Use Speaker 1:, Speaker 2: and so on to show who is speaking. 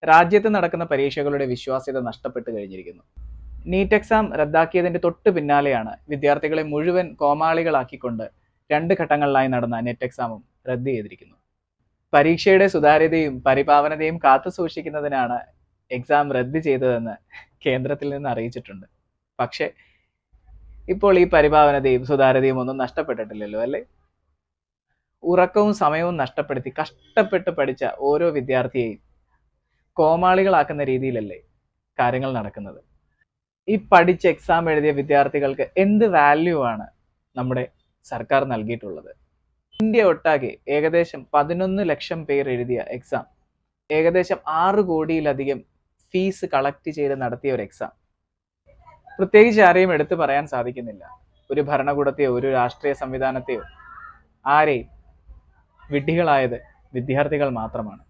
Speaker 1: രാജ്യത്ത് നടക്കുന്ന പരീക്ഷകളുടെ വിശ്വാസ്യത നഷ്ടപ്പെട്ടു കഴിഞ്ഞിരിക്കുന്നു. നീറ്റ് എക്സാം റദ്ദാക്കിയതിന്റെ തൊട്ട് പിന്നാലെയാണ് വിദ്യാർത്ഥികളെ മുഴുവൻ കോമാളികളാക്കിക്കൊണ്ട് 2 ഘട്ടങ്ങളിലായി നടന്ന നെറ്റ് എക്സാമും റദ്ദ് ചെയ്തിരിക്കുന്നു. പരീക്ഷയുടെ സുതാര്യതയും പരിപാവനതയും കാത്തു സൂക്ഷിക്കുന്നതിനാണ് എക്സാം റദ്ദ് ചെയ്തതെന്ന് കേന്ദ്രത്തിൽ നിന്ന് അറിയിച്ചിട്ടുണ്ട്. പക്ഷേ ഇപ്പോൾ ഈ പരിപാവനതയും സുതാര്യതയും ഒന്നും നഷ്ടപ്പെട്ടിട്ടില്ലല്ലോ അല്ലേ? ഉറക്കവും സമയവും നഷ്ടപ്പെടുത്തി കഷ്ടപ്പെട്ട് പഠിച്ച ഓരോ വിദ്യാർത്ഥിയെയും കോമാളികളാക്കുന്ന രീതിയിലല്ലേ കാര്യങ്ങൾ നടക്കുന്നത്? ഈ പഠിച്ച് എക്സാം എഴുതിയ വിദ്യാർത്ഥികൾക്ക് എന്ത് വാല്യൂ ആണ് നമ്മുടെ സർക്കാർ നൽകിയിട്ടുള്ളത്? ഇന്ത്യ ഒട്ടാകെ ഏകദേശം 11 ലക്ഷം പേർ എഴുതിയ എക്സാം, ഏകദേശം 6 കോടിയിലധികം ഫീസ് കളക്ട് ചെയ്ത് നടത്തിയ ഒരു എക്സാം, പ്രത്യേകിച്ച് ആരെയും എടുത്തു പറയാൻ സാധിക്കുന്നില്ല. ഒരു ഭരണകൂടത്തെയോ ഒരു രാഷ്ട്രീയ സംവിധാനത്തെയോ ആരെയും വിഡ്ഢികളായത് വിദ്യാർത്ഥികൾ മാത്രമാണ്.